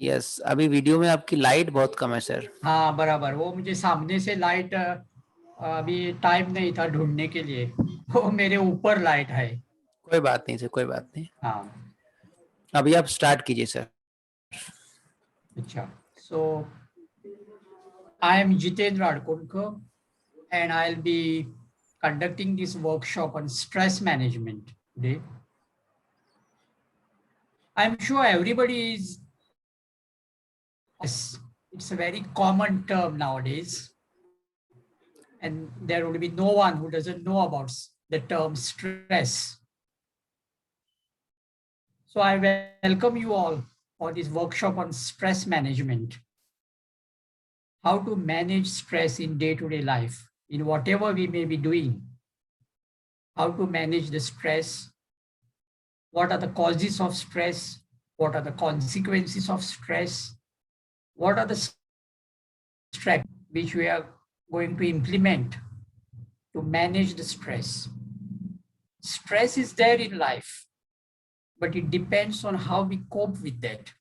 Yes, अभी video में आपकी लाइट बहुत कम है सर। हाँ बराबर, वो मुझे सामने से लाइट अभी टाइम नहीं था ढूंढने के लिए, वो मेरे ऊपर लाइट है। कोई बात नहीं सर, कोई बात नहीं। हाँ अभी आप स्टार्ट कीजिए सर। अच्छा। सो I am Jitendra and I'll be conducting this workshop on stress management today. I'm sure everybody is, it's a very common term nowadays, and there will be no one who doesn't know about the term stress. So I welcome you all for this workshop on stress management. How to manage stress in day-to-day life, in whatever we may be doing. How to manage the stress, what are the causes of stress, what are the consequences of stress, what are the strategies which we are going to implement to manage the stress. Stress is there in life, but it depends on how we cope with that.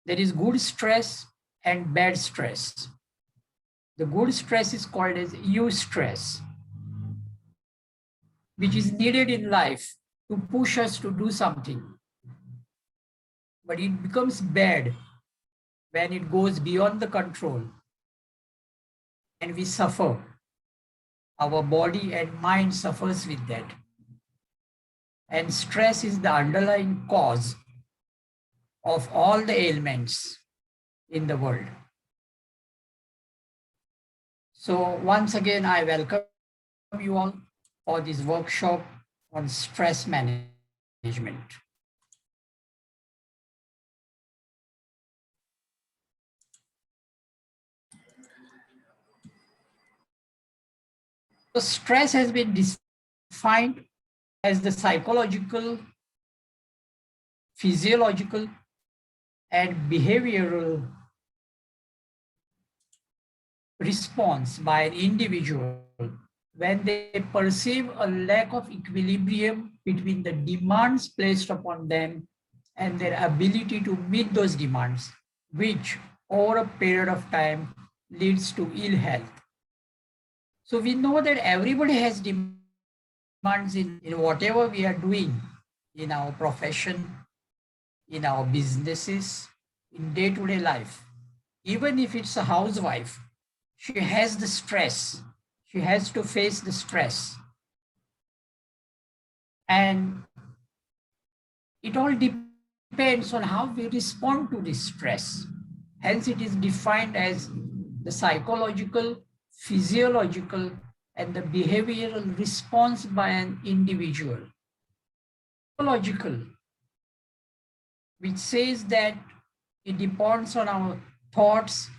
There is good stress and bad stress. The good stress is called as eustress, which is needed in life to push us to do something. But it becomes bad when it goes beyond the control and we suffer. Our body and mind suffers with that. And stress is the underlying cause of all the ailments in the world. So once again, I welcome you all for this workshop on stress management. So stress has been defined as the psychological, physiological, and behavioral response by an individual when they perceive a lack of equilibrium between the demands placed upon them and their ability to meet those demands, which over a period of time leads to ill health. So we know that everybody has demands in whatever we are doing, in our profession, in our businesses, in day-to-day life. Even if it's a housewife, she has the stress. She has to face the stress. And it all depends on how we respond to this stress. Hence, it is defined as the psychological, physiological, and the behavioral response by an individual. Psychological, which says that it depends on our thoughts,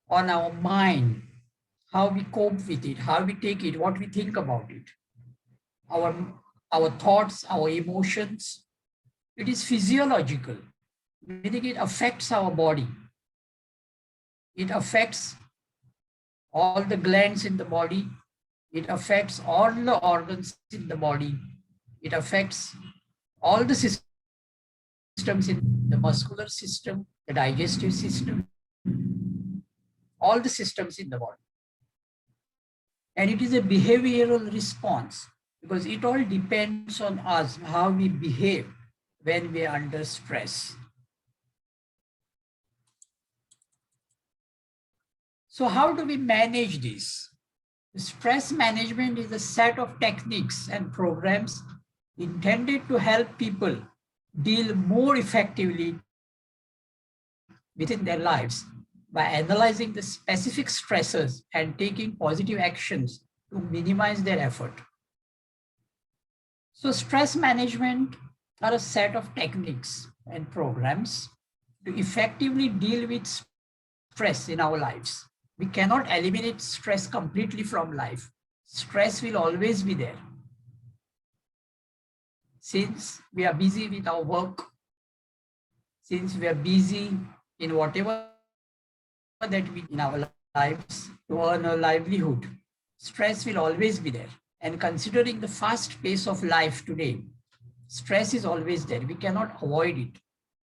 on our mind, how we cope with it, how we take it, what we think about it, our, our thoughts, our emotions. It is physiological, meaning it affects our body. It affects all the glands in the body. It affects all the organs in the body. It affects all the systems in the muscular system, the digestive system, all the systems in the body. And it is a behavioral response because it all depends on us, how we behave when we are under stress. So how do we manage this? Stress management is a set of techniques and programs intended to help people deal more effectively within their lives by analyzing the specific stressors and taking positive actions to minimize their effort. So stress management are a set of techniques and programs to effectively deal with stress in our lives. We cannot eliminate stress completely from life. Stress will always be there. Since we are busy with our work, since we are busy in whatever that we in our lives to earn a livelihood, stress will always be there. And considering the fast pace of life today, stress is always there. We cannot avoid it.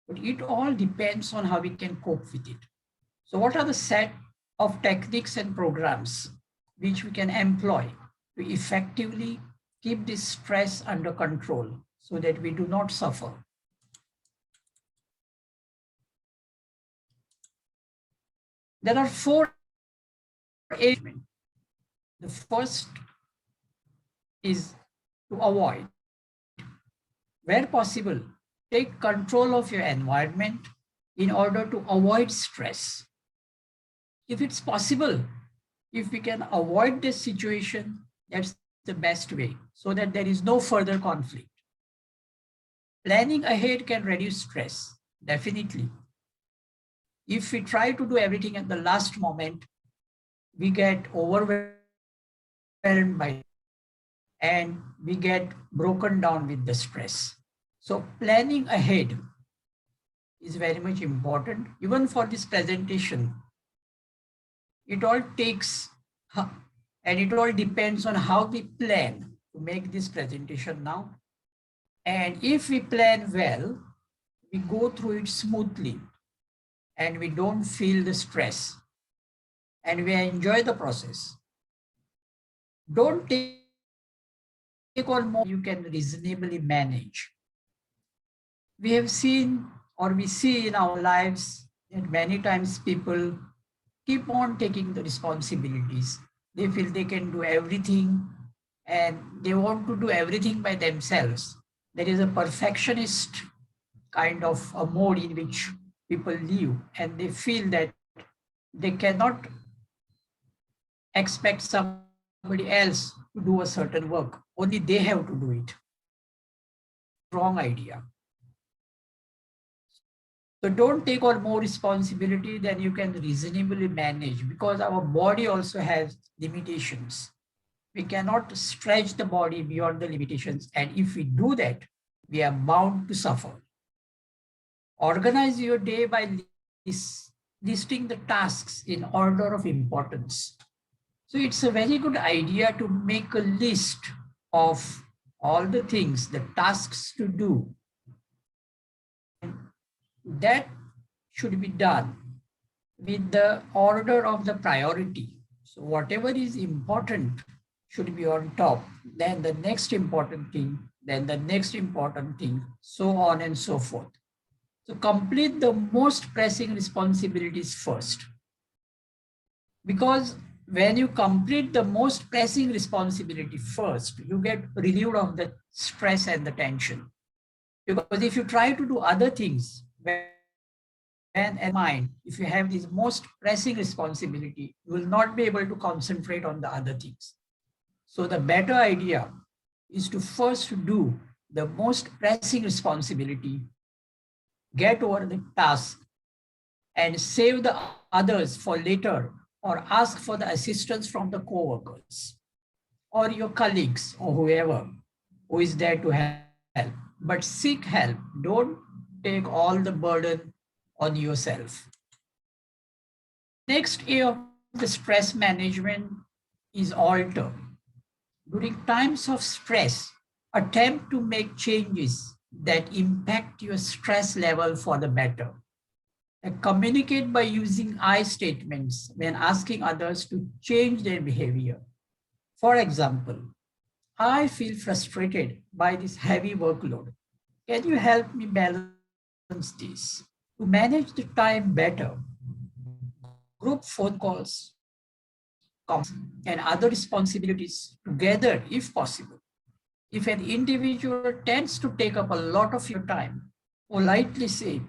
but it all depends on how we can cope with it. So what are the set of techniques and programs which we can employ to effectively keep this stress under control so that we do not suffer? There are four areas. The first is to avoid. Where possible, take control of your environment in order to avoid stress. If it's possible, if we can avoid this situation, that's the best way so that there is no further conflict. Planning ahead can reduce stress, definitely. If we try to do everything at the last moment, we get overwhelmed by and we get broken down with the stress. So planning ahead is very much important. Even for this presentation, it all takes, and it all depends on how we plan to make this presentation now. And if we plan well, we go through it smoothly and we don't feel the stress and we enjoy the process. Don't take on more you can reasonably manage. We have seen or we see in our lives that many times people keep on taking the responsibilities. They feel they can do everything and they want to do everything by themselves. There is a perfectionist kind of a mode in which people live, and they feel that they cannot expect somebody else to do a certain work. Only they have to do it. Wrong idea. So don't take on more responsibility than you can reasonably manage, because our body also has limitations. We cannot stretch the body beyond the limitations. And if we do that, we are bound to suffer. Organize your day by listing the tasks in order of importance. So it's a very good idea to make a list of all the things, the tasks to do. That should be done with the order of the priority. So whatever is important should be on top, then the next important thing, then the next important thing, so on and so forth. So complete the most pressing responsibilities first. Because when you complete the most pressing responsibility first, you get relieved of the stress and the tension. Because if you try to do other things, when and mind, if you have this most pressing responsibility, you will not be able to concentrate on the other things. So the better idea is to first do the most pressing responsibility, get over the task, and save the others for later, or ask for the assistance from the co-workers or your colleagues or whoever who is there to help. But seek help. Don't take all the burden on yourself. Next A of the stress management is alter. During times of stress, attempt to make changes that impact your stress level for the better. And communicate by using I statements when asking others to change their behavior. For example, I feel frustrated by this heavy workload. Can you help me balance this? To manage the time better, group phone calls, and other responsibilities together if possible. If an individual tends to take up a lot of your time, politely say,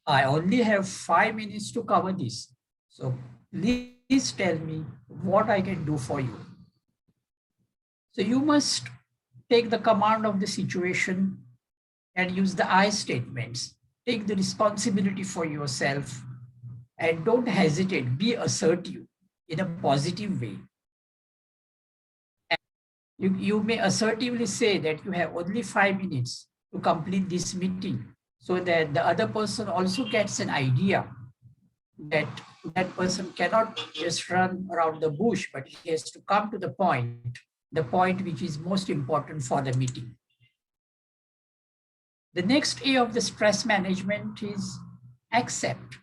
I only have 5 minutes to cover this. So please tell me what I can do for you. So you must take the command of the situation and use the I statements. Take the responsibility for yourself and don't hesitate. Be assertive in a positive way. You may assertively say that you have only 5 minutes to complete this meeting so that the other person also gets an idea that that person cannot just run around the bush, but he has to come to the point which is most important for the meeting. The next A of the stress management is accept.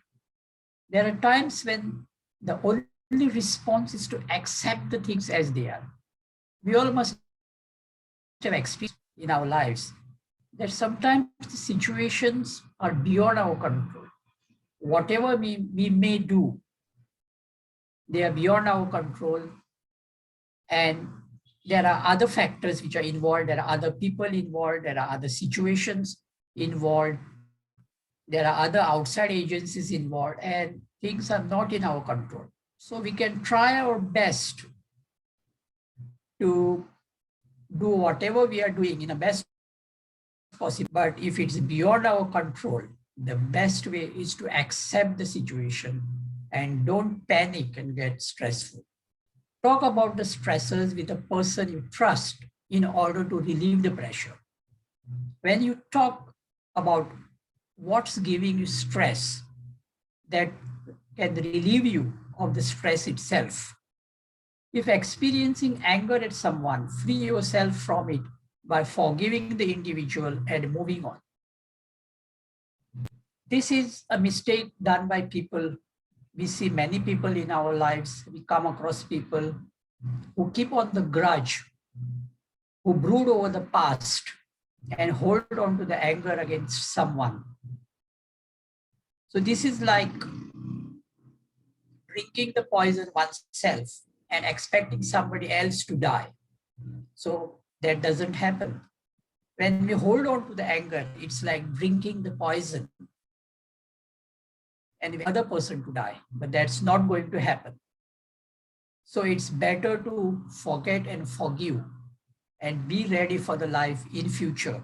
There are times when the only response is to accept the things as they are. We all must have experienced in our lives that sometimes the situations are beyond our control. Whatever we may do, they are beyond our control. And there are other factors which are involved. There are other people involved. There are other situations involved. There are other outside agencies involved, and things are not in our control. So we can try our best to do whatever we are doing in the best possible. But if it's beyond our control, the best way is to accept the situation and don't panic and get stressful. Talk about the stressors with a person you trust in order to relieve the pressure. When you talk about what's giving you stress that can relieve you of the stress itself. If experiencing anger at someone, free yourself from it by forgiving the individual and moving on. This is a mistake done by people. We see many people in our lives. We come across people who keep on the grudge, who brood over the past and hold on to the anger against someone. So this is like drinking the poison oneself and expecting somebody else to die. So that doesn't happen. When we hold on to the anger, it's like drinking the poison and the other person to die, but that's not going to happen. So it's better to forget and forgive and be ready for the life in future.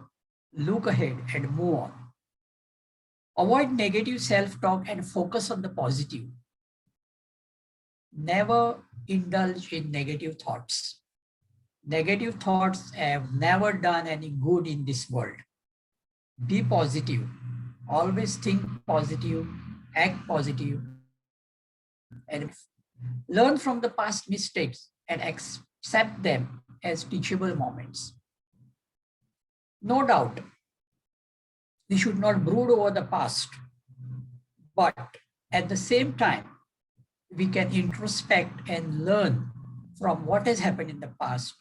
Look ahead and move on. Avoid negative self-talk and focus on the positive. Never indulge in negative thoughts. Negative thoughts have never done any good in this world. Be positive. Always think positive, act positive, and learn from the past mistakes and accept them as teachable moments. No doubt, we should not brood over the past, but at the same time, we can introspect and learn from what has happened in the past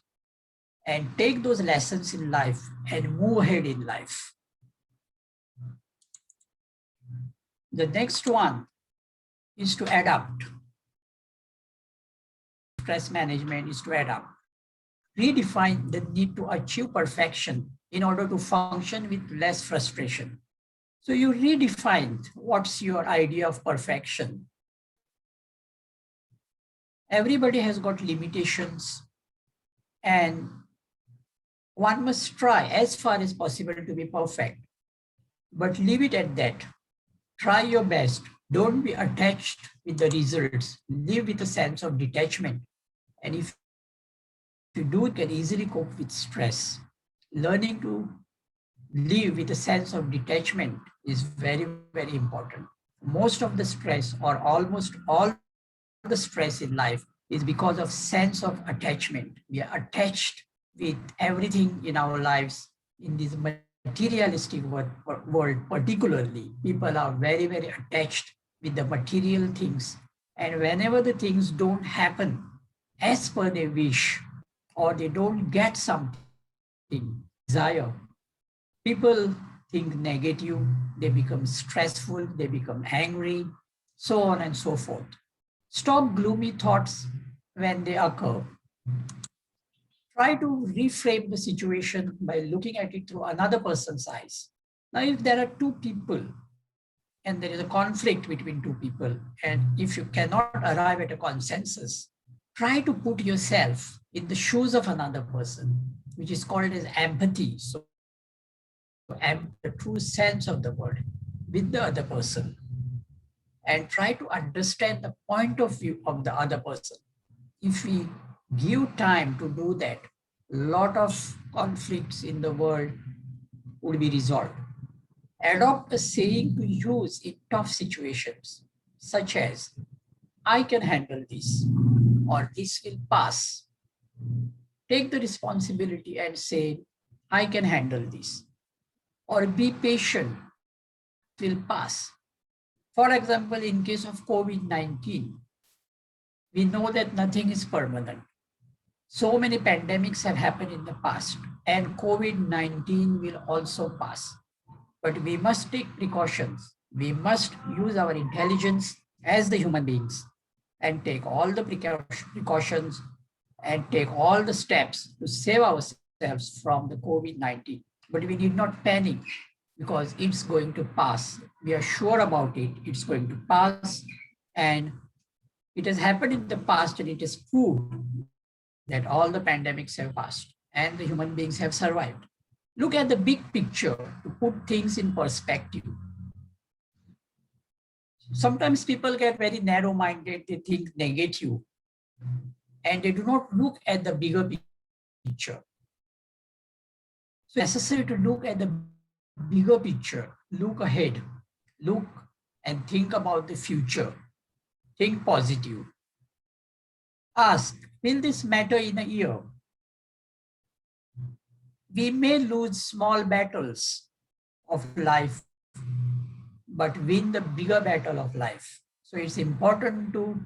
and take those lessons in life and move ahead in life. The next one is to adapt. Stress management is to adapt. Redefine the need to achieve perfection in order to function with less frustration. So you redefined what's your idea of perfection. Everybody has got limitations, and one must try as far as possible to be perfect, but leave it at that. Try your best. Don't be attached with the results. Live with a sense of detachment. And if you do, you can easily cope with stress. Learning to live with a sense of detachment is very, very important. Most of the stress, or almost all the stress in life, is because of sense of attachment. We are attached with everything in our lives. In this materialistic world particularly, people are very, very attached with the material things. And whenever the things don't happen as per their wish, or they don't get something desire, people think negative, they become stressful, they become angry, so on and so forth. Stop gloomy thoughts when they occur. Try to reframe the situation by looking at it through another person's eyes. Now, if there are two people and there is a conflict between two people, and if you cannot arrive at a consensus, try to put yourself in the shoes of another person, which is called as empathy. So, the true sense of the word with the other person, and try to understand the point of view of the other person. If we give time to do that, a lot of conflicts in the world would be resolved. Adopt a saying to use in tough situations, such as, I can handle this, or this will pass. Take the responsibility and say, I can handle this, or be patient, will pass. For example, in case of COVID-19, we know that nothing is permanent. So many pandemics have happened in the past, and COVID-19 will also pass. But we must take precautions. We must use our intelligence as the human beings and take all the precautions and take all the steps to save ourselves from the COVID-19. But we need not panic because it's going to pass. We are sure about it. It's going to pass. And it has happened in the past and it is proved that all the pandemics have passed and the human beings have survived. Look at the big picture to put things in perspective. Sometimes people get very narrow minded, they think negative, and they do not look at the bigger picture. So it's necessary to look at the bigger picture, look ahead, look and think about the future, think positive. Ask, will this matter in a year? We may lose small battles of life, but win the bigger battle of life. So it's important to